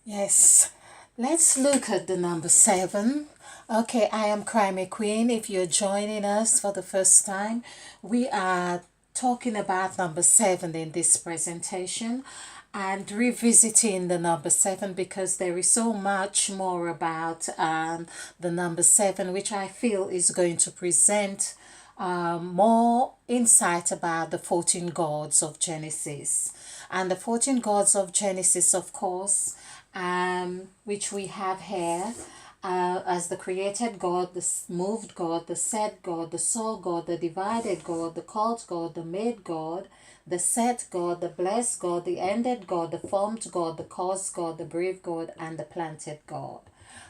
Yes, let's look at the number 7. Okay, I am Crime Queen. If you're joining us for the first time, we are talking about number 7 in this presentation and revisiting the number 7 because there is so much more about the number 7, which I feel is going to present more insight about the 14 gods of Genesis. And the 14 gods of Genesis, of course, which we have here as the created God, the moved God, the set God, the soul God, the divided God, the called God, the made God, the set God, the blessed God, the ended God, the formed God, the caused God, the brave God, and the planted God.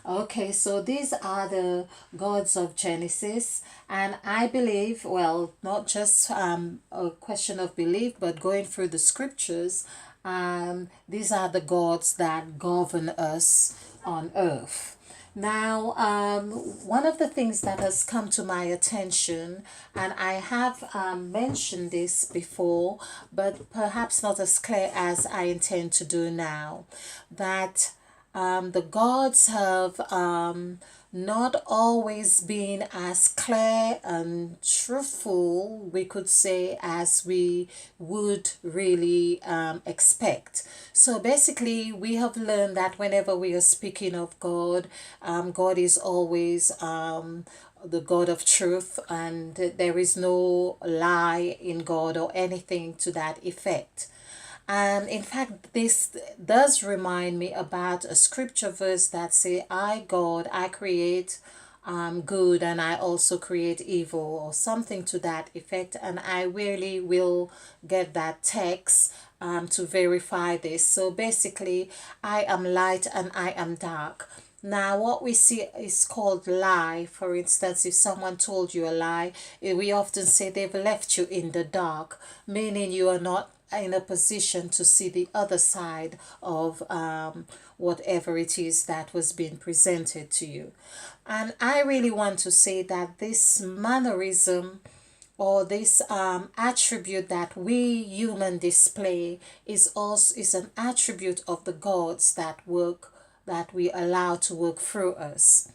Okay, so these are the gods of Genesis, and I believe, well, not just a question of belief, but going through the scriptures, these are the gods that govern us on earth. Now, one of the things that has come to my attention, and I have mentioned this before, but perhaps not as clear as I intend to do now, that the gods have not always been as clear and truthful, we could say, as we would really expect. So basically, we have learned that whenever we are speaking of God, God is always the God of truth, and there is no lie in God or anything to that effect. In fact, this does remind me about a scripture verse that say, "I God, I create good, and I also create evil," or something to that effect. And I really will get that text to verify this. So basically, I am light and I am dark. Now, what we see is called lie. For instance, if someone told you a lie, we often say they've left you in the dark, meaning you are not in a position to see the other side of whatever it is that was being presented to you. And I really want to say that this mannerism or this attribute that we human display is an attribute of the gods that work, that we allow to work through us.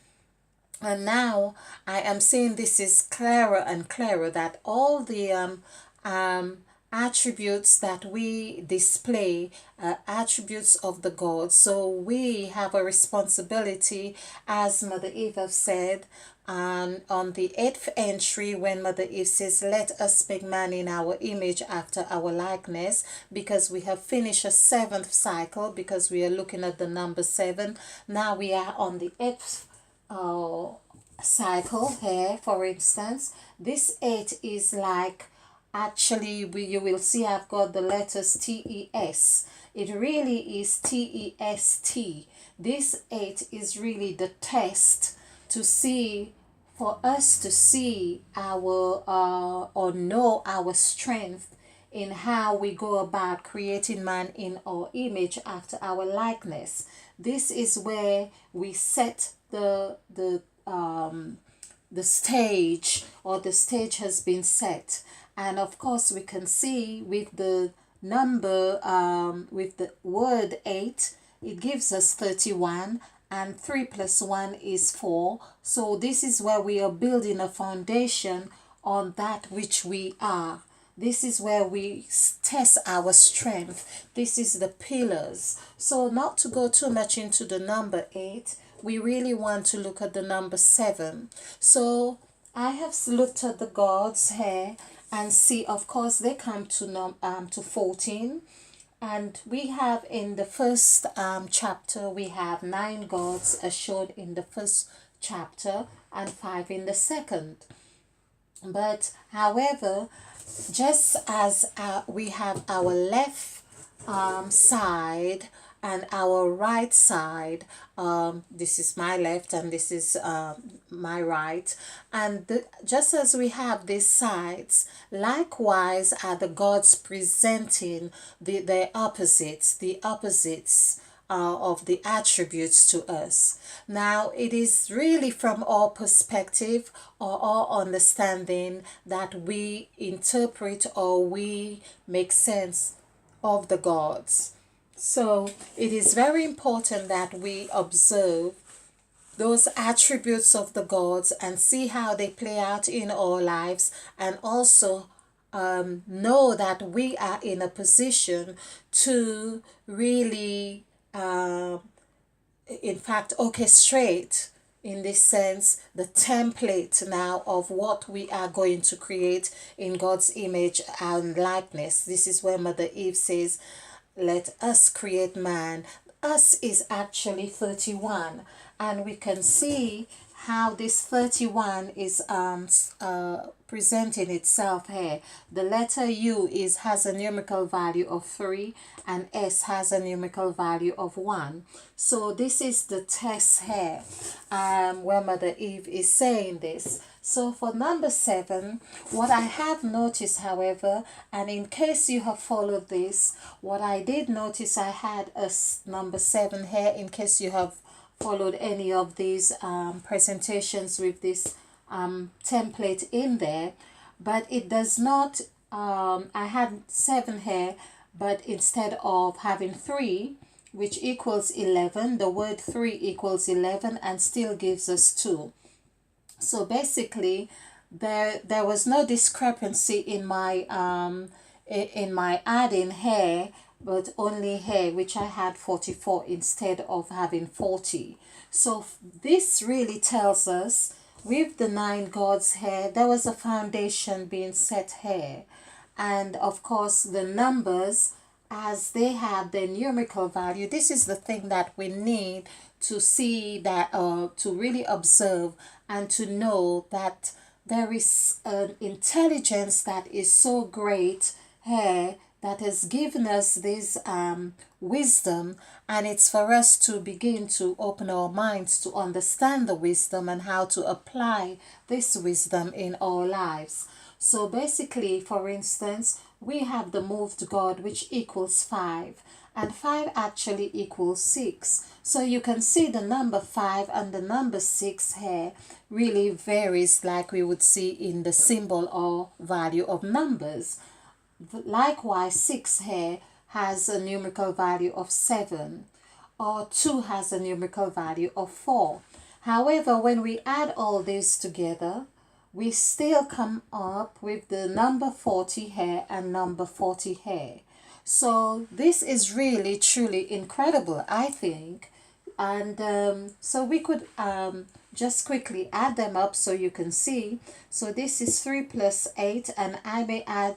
And now I am saying this is clearer and clearer, that all the um, attributes that we display are attributes of the gods. So we have a responsibility, as Mother Eve have said, on the eighth entry, when Mother Eve says, "Let us make man in our image after our likeness," because we have finished a seventh cycle, because we are looking at the number 7. Now we are on the eighth uh, cycle here. For instance, this 8 is like, actually you will see I've got the letters TES. It really is TEST. This 8 is really the test to see, for us to see our or know our strength in how we go about creating man in our image after our likeness. This is where we set the stage, or the stage has been set. And of course we can see with the number with the word 8, it gives us 31, and 3 plus 1 is 4. So this is where we are building a foundation on that which we are. This is where we test our strength. This is the pillars. So not to go too much into the number 8, we really want to look at the number 7. So I have looked at the gods here and see, of course, they come to 14. And we have in the first chapter, we have 9 gods as shown in the first chapter and 5 in the second. But however, just as we have our left side and our right side, this is my left and this is my right, and just as we have these sides, likewise are the gods presenting their opposites, the opposites of the attributes to us. Now, it is really from our perspective or our understanding that we interpret or we make sense of the gods. So it is very important that we observe those attributes of the gods and see how they play out in our lives, and also know that we are in a position to really in fact orchestrate, in this sense, the template now of what we are going to create in God's image and likeness. This is where Mother Eve says, let us create man. Us is actually 31, and we can see how this 31 is presenting itself here. The letter U is has a numerical value of 3, and S has a numerical value of 1. So this is the test here, where Mother Eve is saying this. So for number 7, what I have noticed, however, and in case you have followed this, what I did notice, I had a number 7 here, in case you have followed any of these presentations with this template in there, but it does not, I had 7 here, but instead of having 3, which equals 11, the word 3 equals 11 and still gives us 2. So basically there was no discrepancy in my adding here, but only here, which I had 44 instead of having 40. So this really tells us, with the 9 gods here, there was a foundation being set here. And of course the numbers, as they have their numerical value, this is the thing that we need to see, that to really observe and to know that there is an intelligence that is so great here that has given us this wisdom, and it's for us to begin to open our minds to understand the wisdom and how to apply this wisdom in our lives. So basically, for instance, we have the moved God, which equals 5, and 5 actually equals 6. So you can see the number 5 and the number 6 here really varies, like we would see in the symbol or value of numbers. Likewise, 6 here has a numerical value of 7, or 2 has a numerical value of 4. However, when we add all these together, we still come up with the number 40 here and number 40 here. So this is really truly incredible, I think. And so we could just quickly add them up so you can see. So this is 3 plus 8, and I may add,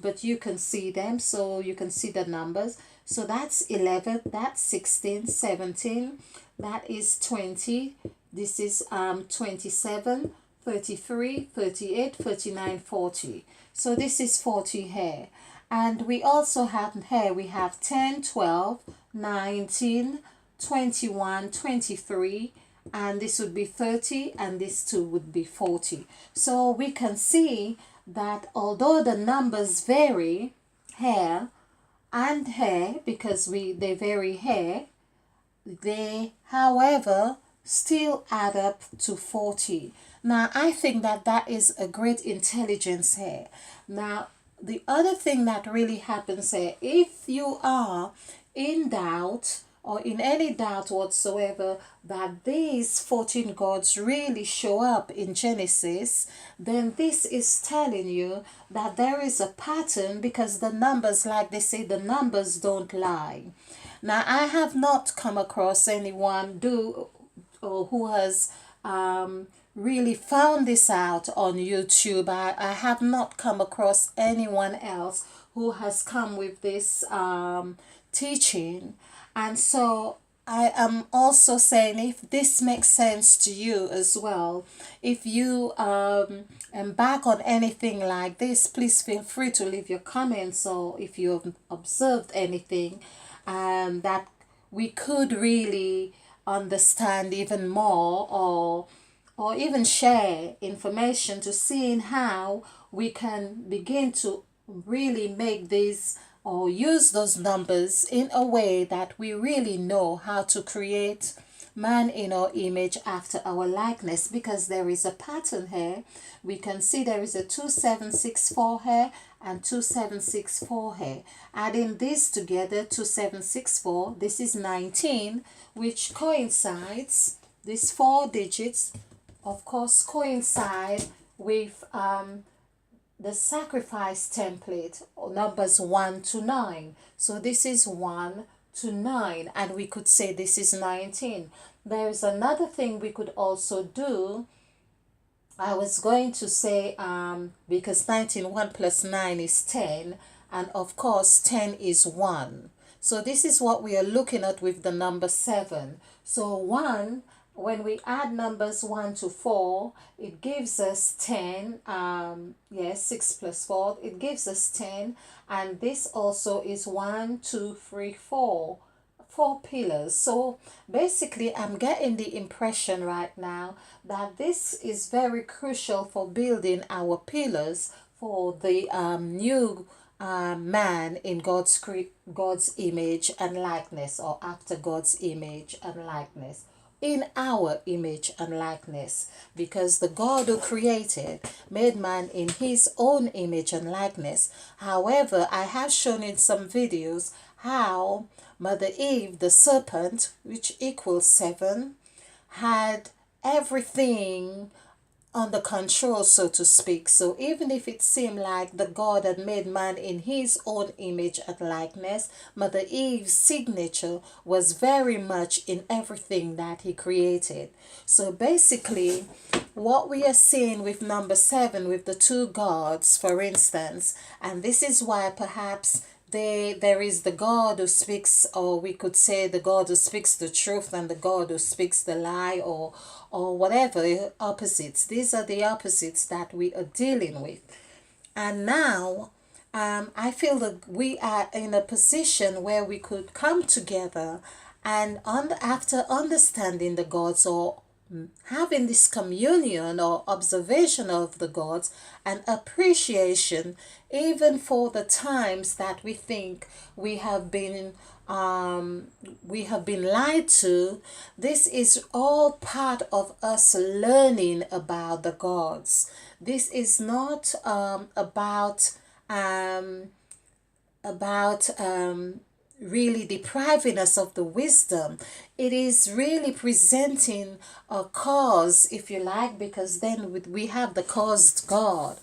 but you can see them, so you can see the numbers. So that's 11, that's 16, 17, that is 20, this is 27, 33, 38, 39, 40. So this is 40 here. And we also have here, we have 10, 12, 19, 21, 23, and this would be 30, and this too would be 40. So we can see that although the numbers vary here and here, because they vary here, they, however, still add up to 40. Now, I think that that is a great intelligence here. Now, the other thing that really happens here, if you are in doubt or in any doubt whatsoever that these 14 gods really show up in Genesis, then this is telling you that there is a pattern, because the numbers, like they say, the numbers don't lie. Now, I have not come across anyone who has really found this out on YouTube. I have not come across anyone else who has come with this teaching. And so I am also saying, if this makes sense to you as well, if you embark on anything like this, please feel free to leave your comments, or if you have observed anything that we could really understand even more, or even share information to seeing how we can begin to really make these or use those numbers in a way that we really know how to create man in our image after our likeness, because there is a pattern here. We can see there is a 2764 here and 2764 here. Adding this together, 2764, this is 19, which coincides, these 4 digits of course coincide with the sacrifice template, or numbers 1 to 9. So this is 1 to 9, and we could say this is 19. There's another thing we could also do. I was going to say, because 19, 1 plus 9 is 10, and of course 10 is 1. So this is what we are looking at with the number 7. So 1, when we add numbers 1 to 4, it gives us 10. Yes, 6 plus 4, it gives us 10. And this also is 1, 2, 3, 4. 4 pillars. So basically, I'm getting the impression right now that this is very crucial for building our pillars for the new man in God's image and likeness, or after God's image and likeness, in our image and likeness, because the God who created made man in his own image and likeness. However, I have shown in some videos how Mother Eve, the serpent, which equals 7, had everything under control, so to speak. So even if it seemed like the God had made man in his own image and likeness, Mother Eve's signature was very much in everything that he created. So basically, what we are seeing with number 7, with the 2 gods, for instance, and this is why perhaps there is the God who speaks, or we could say the God who speaks the truth and the God who speaks the lie, or whatever opposites. These are the opposites that we are dealing with. And now I feel that we are in a position where we could come together and after understanding the gods, or having this communion or observation of the gods and appreciation, even for the times that we think we have been lied to. This is all part of us learning about the gods. This is not about really depriving us of the wisdom. It is really presenting a cause, if you like, because then we have the caused God.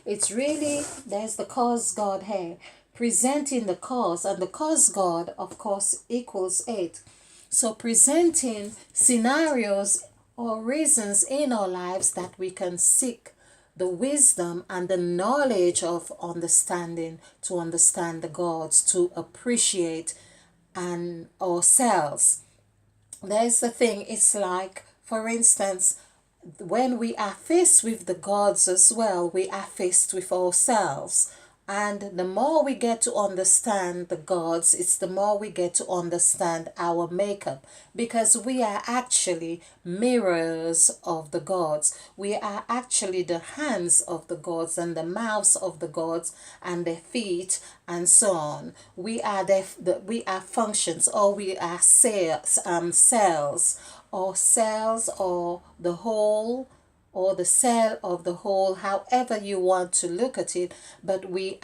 It's really, there's the caused God here, presenting the cause, and the caused God, of course, equals 8. So presenting scenarios or reasons in our lives that we can seek the wisdom and the knowledge of understanding, to understand the gods, to appreciate and ourselves. There's the thing, it's like, for instance, when we are faced with the gods as well, we are faced with ourselves. And the more we get to understand the gods, it's the more we get to understand our makeup, because we are actually mirrors of the gods. We are actually the hands of the gods and the mouths of the gods and their feet and so on. We are we are functions, or we are cells, or the whole, or the cell of the whole, however you want to look at it, but we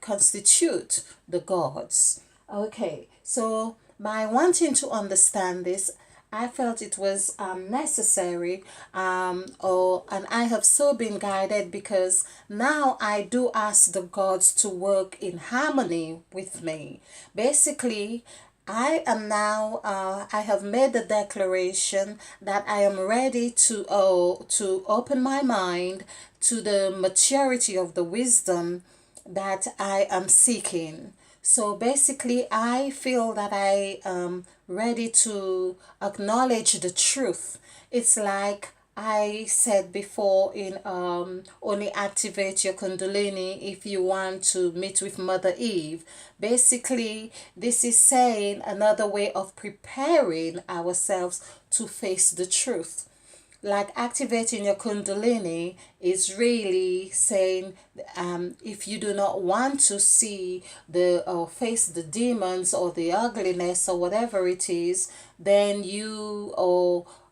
constitute the gods. Okay, so by wanting to understand this, I felt it was necessary, and I have so been guided, because now I do ask the gods to work in harmony with me. Basically, I am now, I have made the declaration that I am ready to open my mind to the maturity of the wisdom that I am seeking. So basically, I feel that I am ready to acknowledge the truth. It's like I said before in only activate your Kundalini if you want to meet with Mother Eve. Basically, this is saying another way of preparing ourselves to face the truth. like activating your kundalini is really saying, if you do not want to see the or face the demons or the ugliness or whatever it is, then you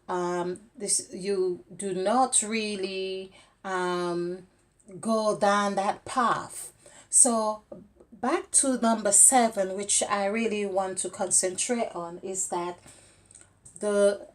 do not really go down that path. So back to number 7, which I really want to concentrate on, is that the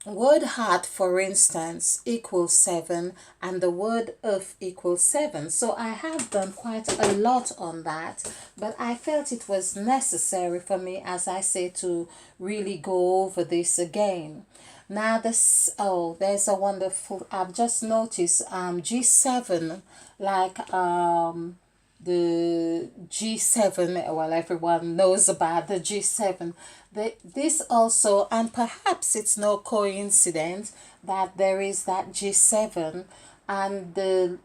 word heart, for instance, equals 7, and the word earth equals 7. So I have done quite a lot on that, but I felt it was necessary for me, as I say, to really go over this again. Now there's a wonderful, I've just noticed G7, like the G7, well, everyone knows about the G7. This also, and perhaps it's no coincidence that there is that G7, and the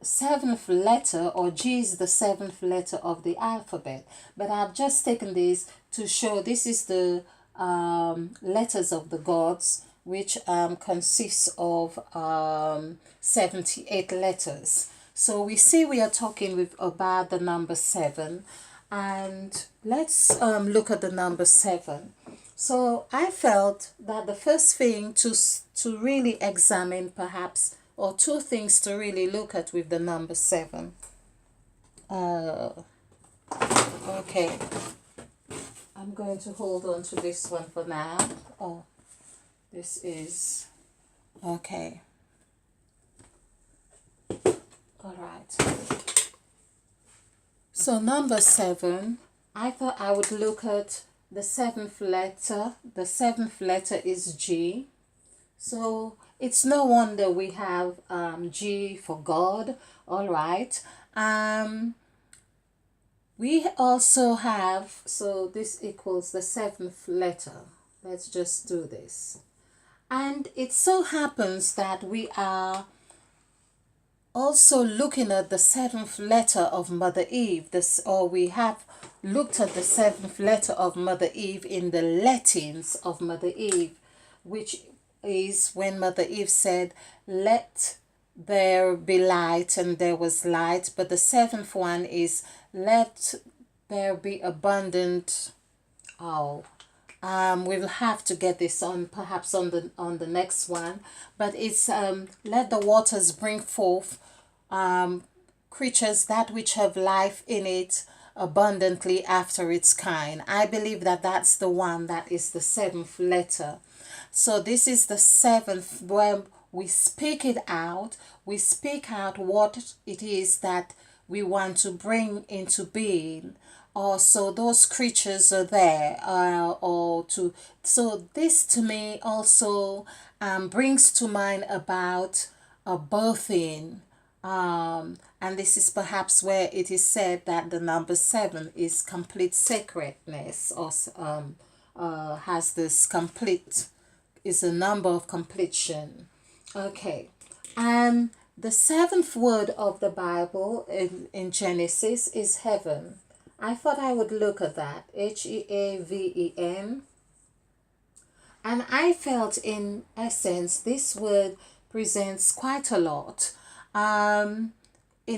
seventh letter, or G, is the seventh letter of the alphabet. But I've just taken this to show this is the letters of the gods, which consists of 78 letters. So we see we are talking about the number 7, and let's look at the number 7. So I felt that the first thing to really examine, perhaps, or two things to really look at with the number 7. Okay, I'm going to hold on to this one for now. Oh, this is okay. All right. So number 7, I thought I would look at the 7th letter. The 7th letter is G. So it's no wonder we have G for God. All right. We also have, so this equals the 7th letter. Let's just do this. And it so happens that we are also looking at the 7th letter of Mother Eve, we have looked at the 7th letter of Mother Eve in the Latins of Mother Eve, which is when Mother Eve said, "Let there be light," and there was light. But the 7th one is, "Let there be abundant." We'll have to get this on, perhaps on the next one, but it's let the waters bring forth creatures that which have life in it abundantly after its kind. I believe that that's the one that is the 7th letter. So this is the 7th, where we speak it out. We speak out what it is that we want to bring into being. So those creatures are there, so this to me also brings to mind about a birthing, and this is perhaps where it is said that the number 7 is complete sacredness, or has this complete, is a number of completion. Okay, and the 7th word of the Bible in Genesis is heaven. I thought I would look at that, Heaven. And I felt, in essence, this word presents quite a lot, in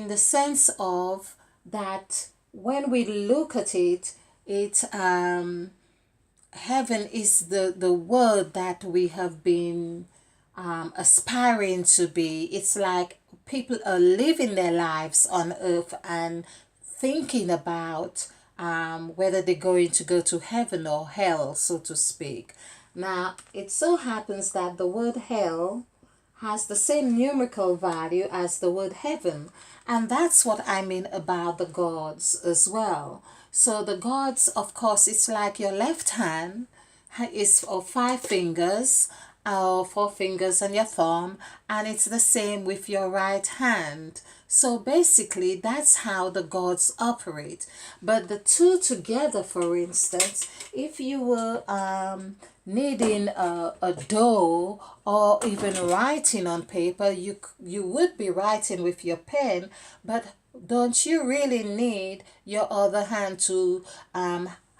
the sense of that when we look at it, heaven is the word that we have been aspiring to be. It's like people are living their lives on earth and thinking about whether they're going to go to heaven or hell, so to speak. Now, it so happens that the word hell has the same numerical value as the word heaven, and that's what I mean about the gods as well. So the gods, of course, it's like your left hand is of 5 fingers, 4 fingers and your thumb, and it's the same with your right hand. So basically that's how the gods operate. But the two together, for instance, if you were kneading a dough or even writing on paper, you would be writing with your pen, but don't you really need your other hand to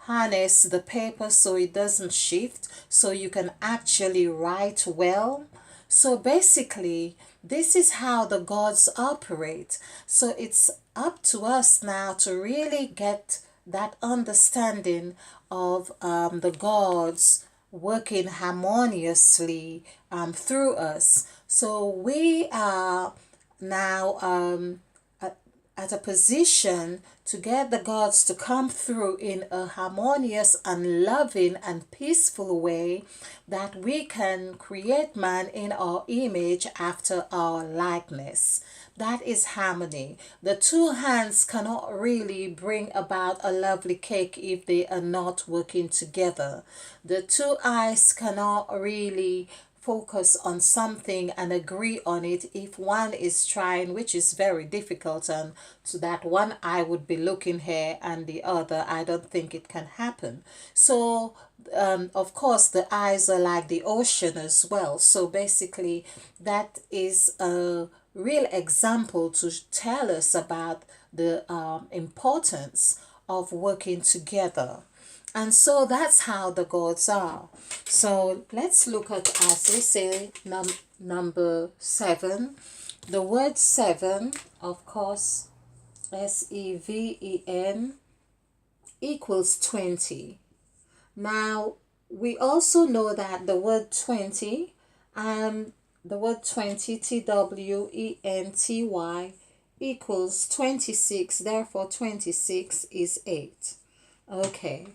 harness the paper so it doesn't shift, so you can actually write well. So basically, this is how the gods operate. So it's up to us now to really get that understanding of the gods working harmoniously through us. So we are now at a position to get the gods to come through in a harmonious and loving and peaceful way, that we can create man in our image after our likeness. That is harmony. The two hands cannot really bring about a lovely cake if they are not working together. The two eyes cannot really focus on something and agree on it if one is trying, which is very difficult, and so that one eye would be looking here and the other, I don't think it can happen. So of course the eyes are like the ocean as well. So basically that is a real example to tell us about the importance of working together. And so that's how the gods are. So let's look at, as we say, number 7. The word 7, of course, SEVEN, equals 20. Now, we also know that the word 20, the word 20, TWENTY, equals 26. Therefore, 26 is 8. Okay.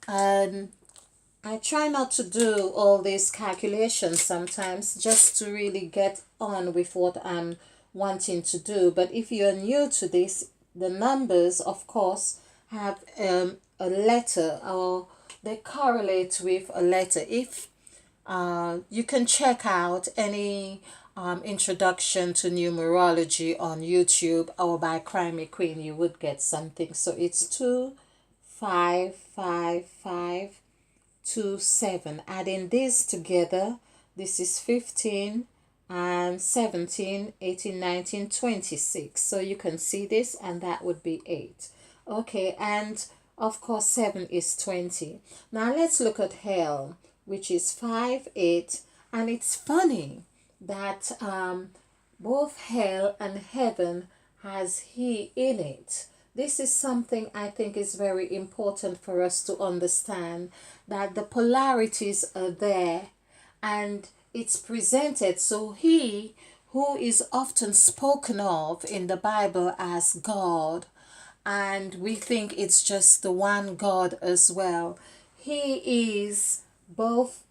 I try not to do all these calculations sometimes, just to really get on with what I'm wanting to do. But if you're new to this, the numbers, of course, have a letter, or they correlate with a letter. If you can check out any introduction to numerology on YouTube or by Crimey Queen, you would get something. So it's 2, 5, 5, 5, 2, 7. Adding this together, this is 15 and 17, 18, 19, 26. So you can see this, and that would be 8. Okay, and of course 7 is 20. Now let's look at hell, which is 5, 8. And it's funny that both hell and heaven has he in it. This is something I think is very important for us to understand, that the polarities are there and it's presented. So he who is often spoken of in the Bible as God, and we think it's just the one God as well, he is both,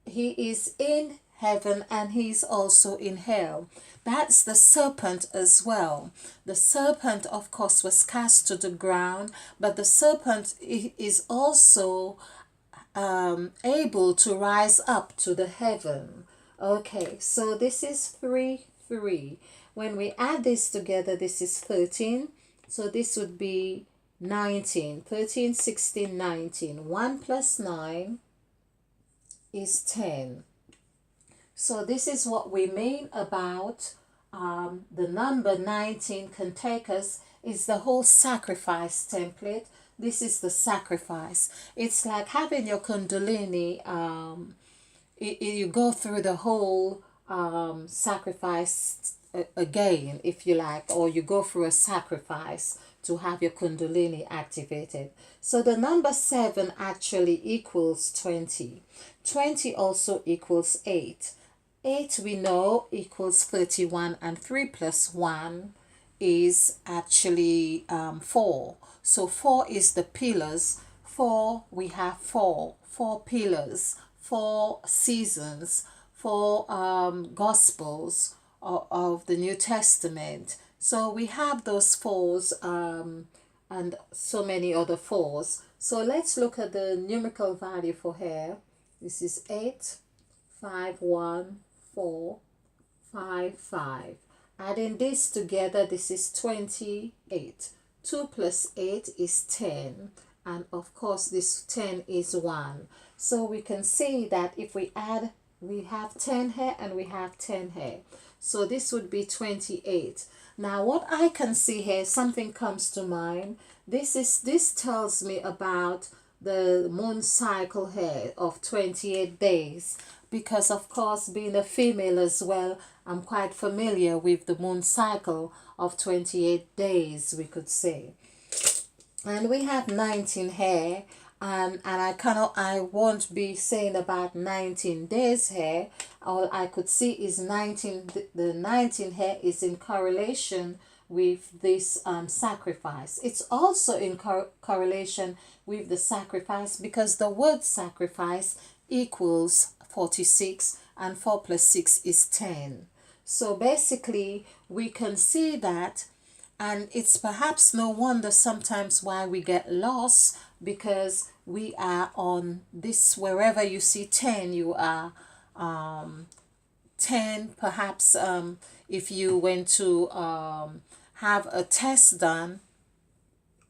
he is in heaven and he's also in hell. That's the serpent as well. The serpent, of course, was cast to the ground, but the serpent is also able to rise up to the heaven. Okay, so this is 3, 3. When we add this together, this is 13. So this would be 19. 13, 16, 19. 1 plus 9 is 10. So this is what we mean about the number 19 can take us, is the whole sacrifice template. This is the sacrifice. It's like having your kundalini, you go through the whole sacrifice again, if you like, or you go through a sacrifice to have your kundalini activated. So the number 7 actually equals 20. 20 also equals 8. 8 we know equals 31, and 3 plus 1 is actually 4. So 4 is the pillars. 4, we have 4 pillars, 4 seasons, 4 gospels of the New Testament. So we have those 4s and so many other 4s. So let's look at the numerical value for here. This is 8, 5, 1, 4, 5, 5. Adding this together, this is 28. 2 plus 8 is 10. And of course, this 10 is 1. So we can see that if we add, we have 10 here and we have 10 here. So this would be 28. Now what I can see here, something comes to mind. This tells me about the moon cycle here of 28 days, because of course, being a female as well, I'm quite familiar with the moon cycle of 28 days, we could say. And we have 19 here, and I won't be saying about 19 days here. All I could see is 19, the 19 here is in correlation with this sacrifice. It's also in correlation with the sacrifice, because the word sacrifice equals 46, and 4 plus 6 is 10. So basically we can see that, and it's perhaps no wonder sometimes why we get lost, because we are on this, wherever you see 10, you are 10, perhaps if you went to have a test done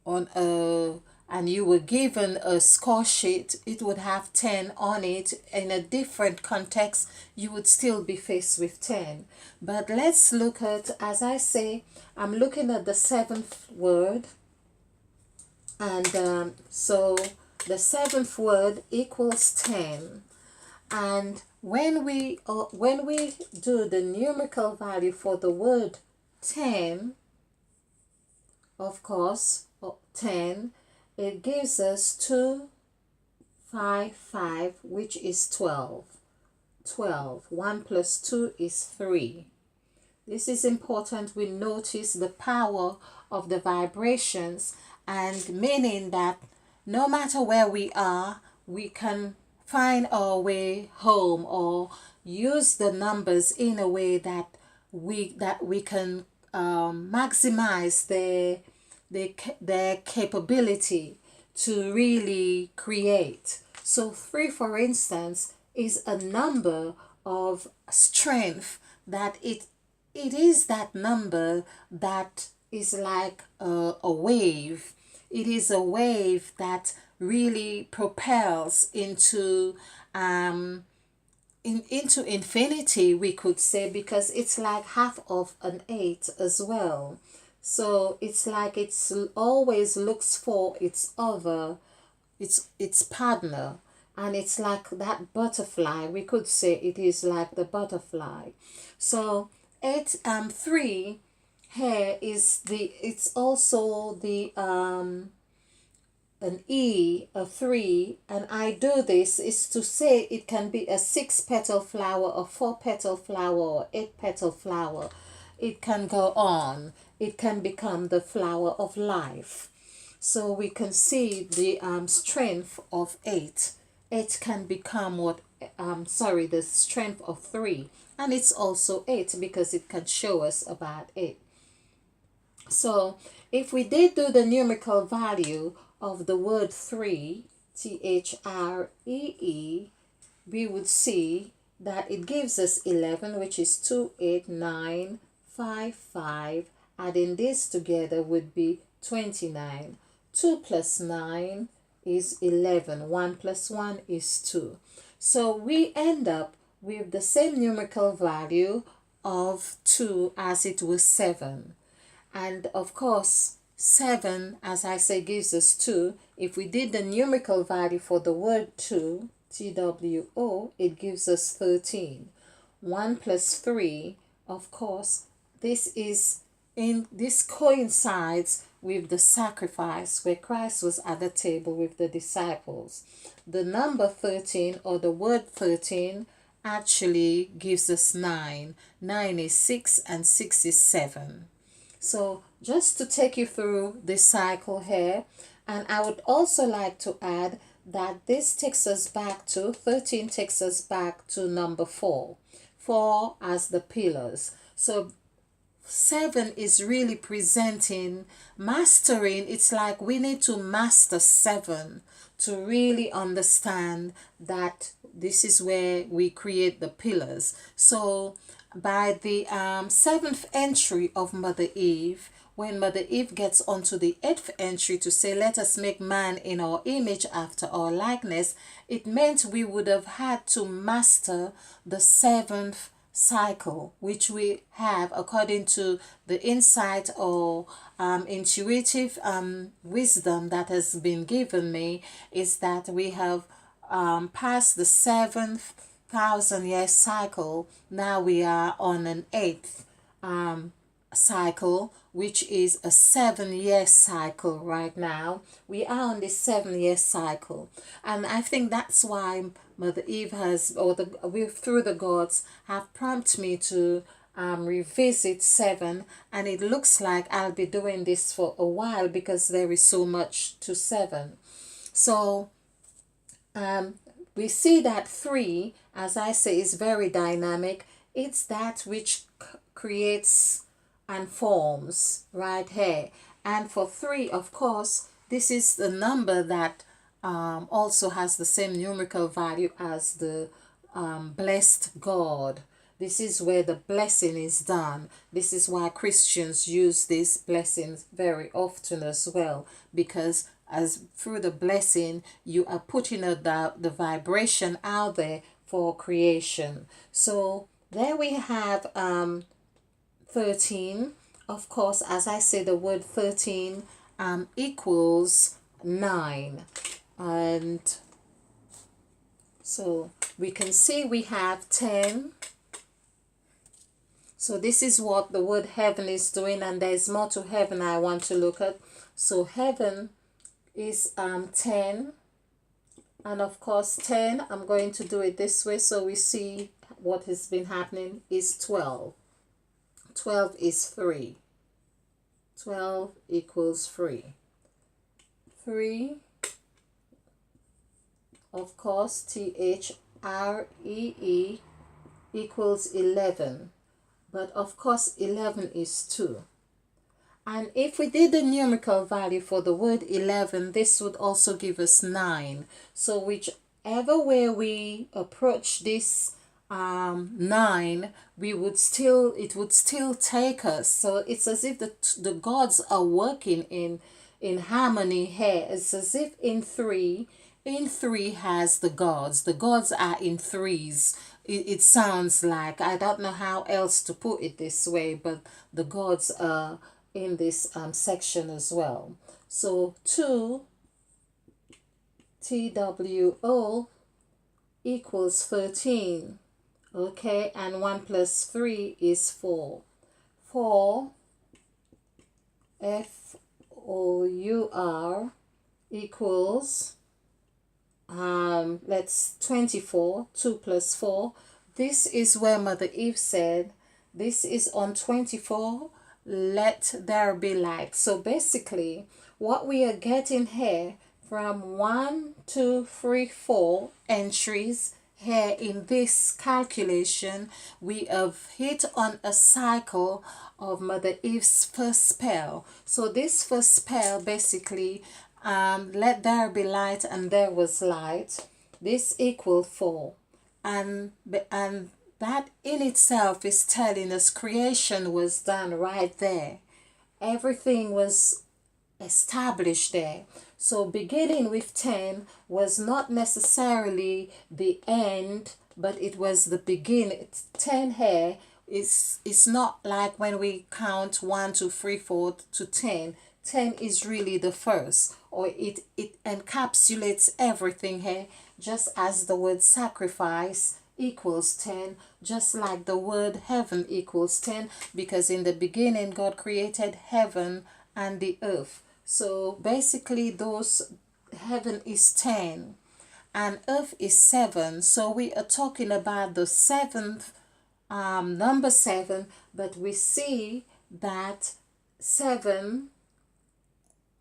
on a, and you were given a score sheet, it would have 10 on it. In a different context, you would still be faced with 10. But let's look at, as I say, I'm looking at the seventh word, and so the seventh word equals 10. And when we do the numerical value for the word 10, of course, 10, it gives us 2, 5, 5, which is 12. 12. 1 plus 2 is 3. This is important. We notice the power of the vibrations, and meaning that no matter where we are, we can find our way home, or use the numbers in a way that we can maximize their capability to really create. So 3, for instance, is a number of strength, that it is that number that is like a wave. It is a wave that really propels into into infinity, we could say, because it's like half of an 8 as well. So it's like it's always looks for its other, its partner, and it's like that butterfly. We could say it is like the butterfly. So 3 here is the, it's also the an E, a 3, and I do this is to say it can be a 6-petal flower, a 4-petal flower, or 8-petal flower. It can go on. It can become the flower of life. So we can see the strength of 8. 8 can become the strength of 3, and it's also 8 because it can show us about 8. So if we did do the numerical value of the word 3, THREE, we would see that it gives us 11, which is 2, 8, 9, 5, 5. Adding this together would be 29. 2 plus 9 is 11. 1 plus 1 is 2. So we end up with the same numerical value of 2 as it was 7. And of course, 7, as I say, gives us 2. If we did the numerical value for the word 2, TWO, it gives us 13. 1 plus 3, of course, this coincides with the sacrifice where Christ was at the table with the disciples. The number 13, or the word 13, actually gives us 9. 9 is 6, and 6 is 7. So just to take you through this cycle here, and I would also like to add that this takes us back to 13, takes us back to number 4. 4 as the pillars. So 7 is really presenting mastering. It's like we need to master 7 to really understand that this is where we create the pillars. So by the 7th entry of Mother Eve, when Mother Eve gets onto the 8th entry to say, let us make man in our image after our likeness, it meant we would have had to master the 7th cycle, which we have according to the insight or intuitive wisdom that has been given me, is that we have passed the 7,000 year cycle. Now we are on an eighth cycle, which is a 7 year cycle right now. We are on this 7 year cycle. And I think that's why Mother Eve has, or we through the gods, have prompted me to revisit seven. And it looks like I'll be doing this for a while because there is so much to seven. So we see that three, as I say, is very dynamic. It's that which creates and forms right here. And for three, of course, this is the number that also has the same numerical value as the blessed God. This is where the blessing is done. This is why Christians use these blessings very often as well, because as through the blessing you are putting the vibration out there for creation. So there we have 13. Of course, as I say, the word 13 equals 9. And so we can see we have 10. So this is what the word heaven is doing, and there's more to heaven I want to look at. So heaven is 10. And of course 10, I'm going to do it this way so we see what has been happening, is 12. 12 is 3. 12 equals 3. 3, of course, THREE equals 11. But of course 11 is 2. And if we did the numerical value for the word 11, this would also give us 9. So whichever way we approach this 9, it would still take us. So it's as if the gods are working in harmony here. It's as if in 3 has the gods are in threes. It sounds like, I don't know how else to put it this way, but the gods are in this section as well. So 2 TWO equals 13. Okay, and 1 plus 3 is 4. 4 FOUR equals let's 24. 2 plus 4. This is where Mother Eve said, this is on 24, let there be light. So basically what we are getting here from 1, 2, 3, 4 entries here in this calculation, we have hit on a cycle of Mother Eve's first spell. So this first spell basically, let there be light and there was light. This equals 4. And that in itself is telling us creation was done right there. Everything was established there. So beginning with 10 was not necessarily the end, but it was the beginning. 10 here is not like when we count 1, 2, 3, 4 to 10. 10 is really the first, or it encapsulates everything here, just as the word sacrifice equals 10, just like the word heaven equals 10, because in the beginning God created heaven and the earth. So basically those, heaven is 10 and earth is 7. So we are talking about the seventh, number 7, but we see that 7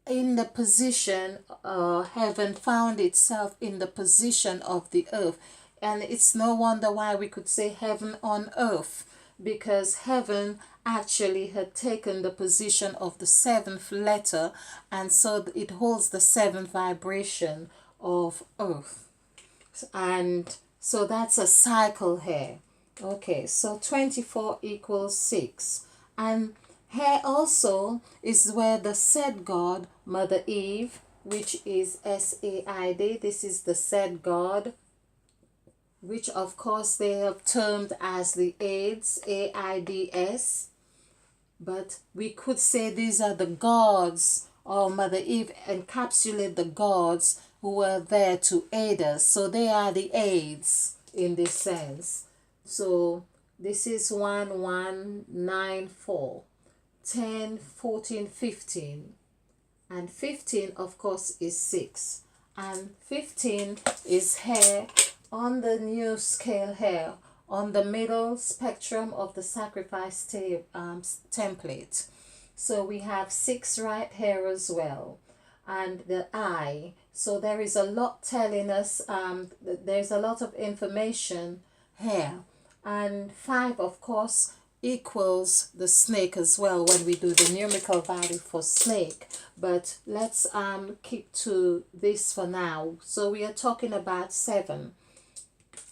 in the position, heaven found itself in the position of the earth. And it's no wonder why we could say heaven on earth, because heaven actually had taken the position of the 7th letter, and so it holds the 7th vibration of earth. And so that's a cycle here. Okay, so 24 equals 6. And here also is where the said God, Mother Eve, which is SAID, this is the said God, which of course they have termed as the AIDS, AIDS, but we could say these are the gods, or Mother Eve encapsulate the gods who were there to aid us. So they are the aids in this sense. So this is 1194, 10, 14, 15. And 15 of course is 6. And 15 is hair on the new scale hair on the middle spectrum of the sacrifice template. So we have 6 right here as well, and the eye. So there is a lot telling us, there's a lot of information here. And 5 of course equals the snake as well when we do the numerical value for snake. But let's keep to this for now. So we are talking about 7.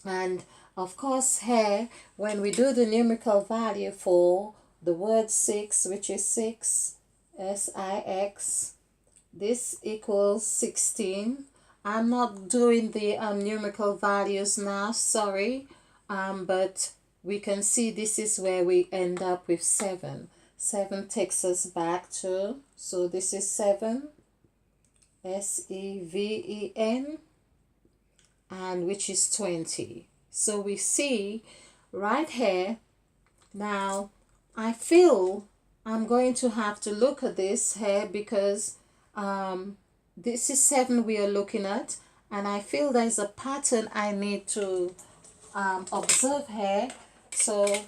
And of course here, when we do the numerical value for the word 6, which is 6, S-I-X, this equals 16. I'm not doing the numerical values now, sorry, but we can see this is where we end up with 7. 7 takes us back to, so this is 7, S-E-V-E-N, and which is 20. So we see right here. Now I feel I'm going to have to look at this here because this is 7 we are looking at, and I feel there's a pattern I need to observe here. So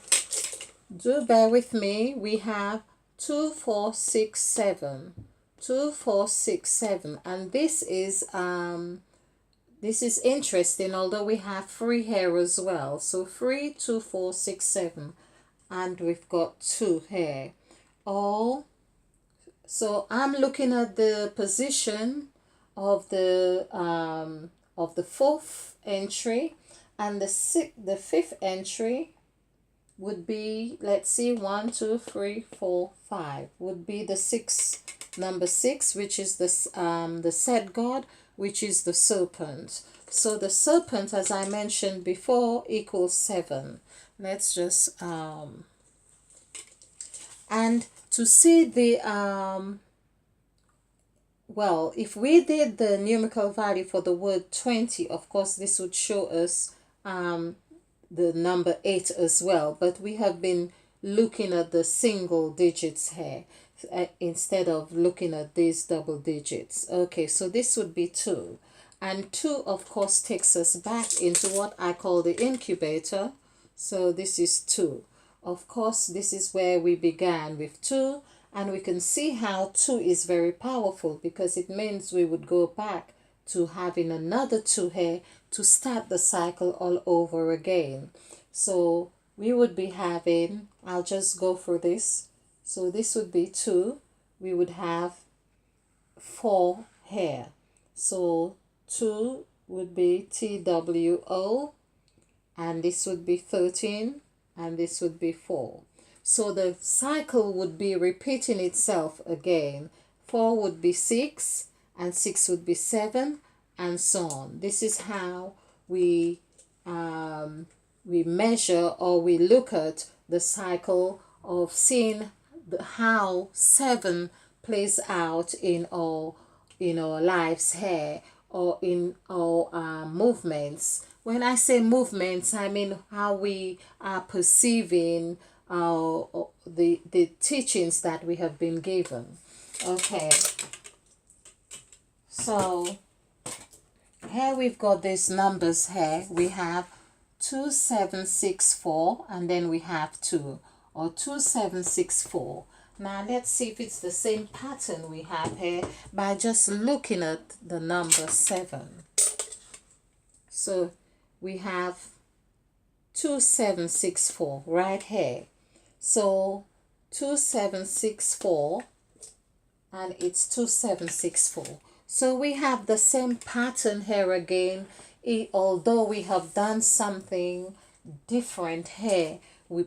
do bear with me. We have 2, 4, 6, 7, 2, 4, 6, 7, and this is interesting, although we have 3 here as well. So 3, 2, 4, 6, 7, and we've got 2 here. All, so I'm looking at the position of the 4th entry, and the 5th entry would be, let's see, 1, 2, 3, 4, 5 would be the 6, number 6, which is the said god, which is the serpent. So the serpent, as I mentioned before, equals 7. Let's just and to see the well, if we did the numerical value for the word 20, of course this would show us the number 8 as well, but we have been looking at the single digits here instead of looking at these double digits. Okay, so this would be 2, and 2 of course takes us back into what I call the incubator. So this is 2. Of course this is where we began with 2, and we can see how 2 is very powerful because it means we would go back to having another 2 here to start the cycle all over again. So we would be having, I'll just go through this. So this would be 2. We would have 4 here. So 2 would be TWO, and this would be 13, and this would be 4. So the cycle would be repeating itself again. 4 would be 6, and 6 would be 7, and so on. This is how we measure, or we look at the cycle of seeing how 7 plays out in our lives here, or in our movements. When I say movements, I mean how we are perceiving the teachings that we have been given. Okay, so here we've got these numbers here. We have 2764, and then we have 2, or 2764. Now let's see if it's the same pattern we have here by just looking at the number 7. So we have 2764 right here. So 2764, and it's 2764. So we have the same pattern here again, although we have done something different here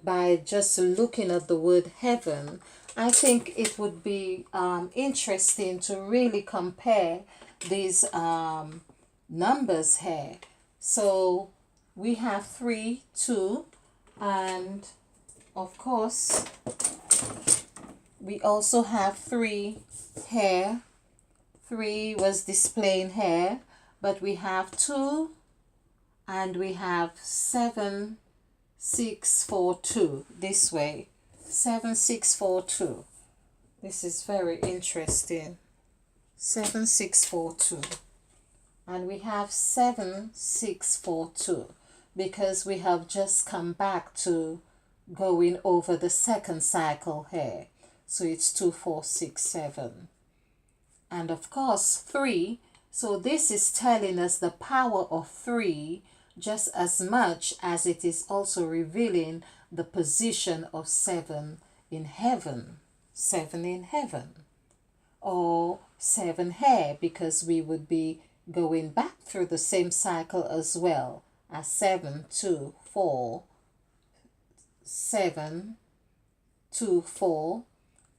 by just looking at the word heaven. I think it would be interesting to really compare these numbers here. So we have 3, 2, and of course we also have 3 here. 3 was displaying here, but we have 2 and we have 7, 6, 4, 2 this way. 7, 6, 4, 2. This is very interesting. 7, 6, 4, 2. And we have 7, 6, 4, 2 because we have just come back to going over the second cycle here. So it's 2, 4, 6, 7. And of course 3. So this is telling us the power of 3 just as much as it is also revealing the position of 7 in heaven. 7 in heaven. Or 7 here, because we would be going back through the same cycle as well as 7, 2, 4, 7, 2, 4,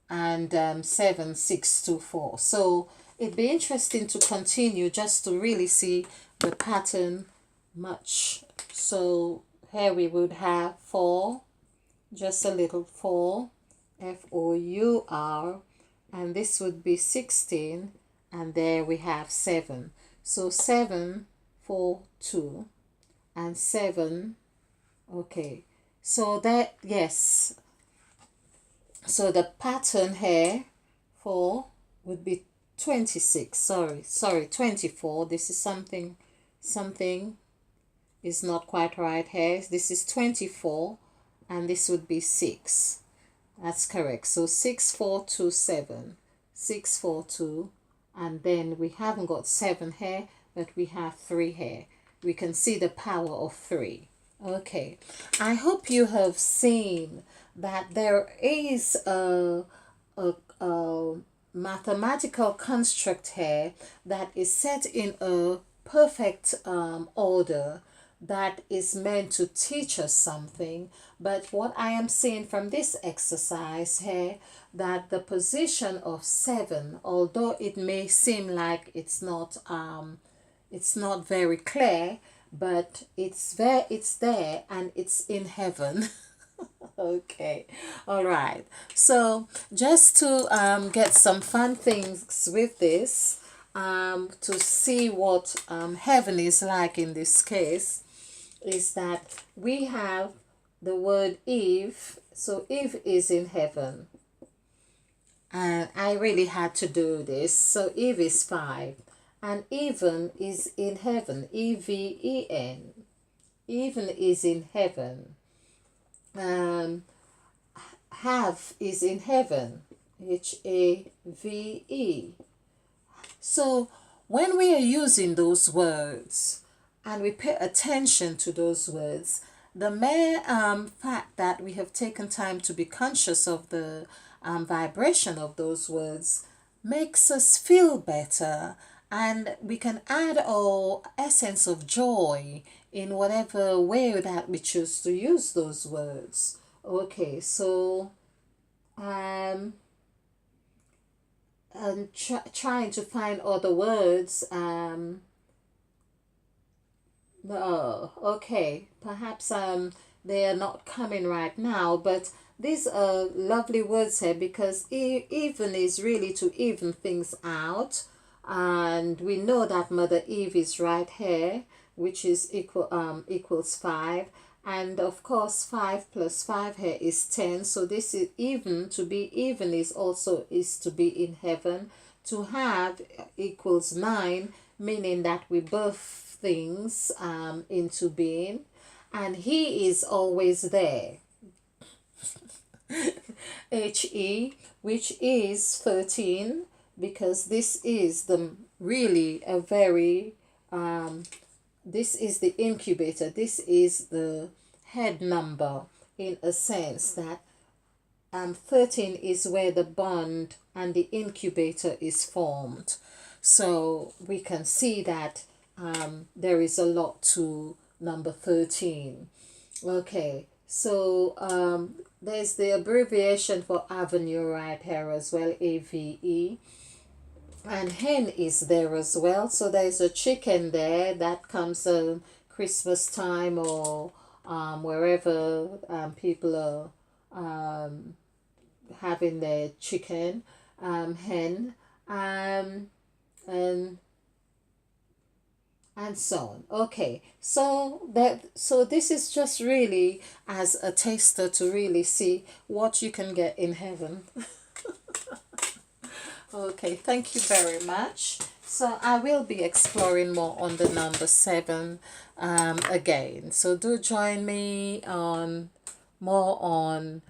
and 7, 6, 2, 4. So it'd be interesting to continue just to really see the pattern much. So here we would have 4, just a little 4, F-O-U-R, and this would be 16, and there we have 7. So 7, 4, 2, and 7. Okay, so that, yes, so the pattern here for would be 26. Sorry, 24. This is something is not quite right here. This is 24, and this would be 6. That's correct. So 6, 4, 2, 7. 6, 4, 2, and then we haven't got 7 here, but we have 3 here. We can see the power of 3. Okay, I hope you have seen that there is a mathematical construct here that is set in a perfect order that is meant to teach us something. But what I am seeing from this exercise here, that the position of 7, although it may seem like it's not very clear, but it's there and it's in heaven. Okay, all right. So just to get some fun things with this, to see what heaven is like in this case, is that we have the word Eve. So Eve is in heaven, and I really had to do this. So Eve is 5, and even is in heaven. E-V-E-N. Even is in heaven. Have is in heaven. H-A-V-E. So when we are using those words and we pay attention to those words, the mere fact that we have taken time to be conscious of the vibration of those words makes us feel better, and we can add our essence of joy in whatever way that we choose to use those words. Okay, so I'm trying to find other words. No, okay, perhaps they are not coming right now, but these are lovely words here, because even is really to even things out, and we know that Mother Eve is right here, which is equals 5, and of course 5 plus 5 here is 10. So this is even. To be even is to be in heaven. To have equals 9, meaning that we birth things into being, and He is always there. He, which is 13, because this is really a very this is the incubator. This is the head number, in a sense that 13 is where the bond and the incubator is formed. So we can see that there is a lot to number 13. Okay, so there's the abbreviation for avenue right here as well, AVE. And hen is there as well. So there's a chicken there that comes Christmas time, or wherever people are having their chicken, hen, and so on. Okay, so this is just really as a taster to really see what you can get in heaven. Okay, thank you very much. So I will be exploring more on the number seven again. So do join me on more on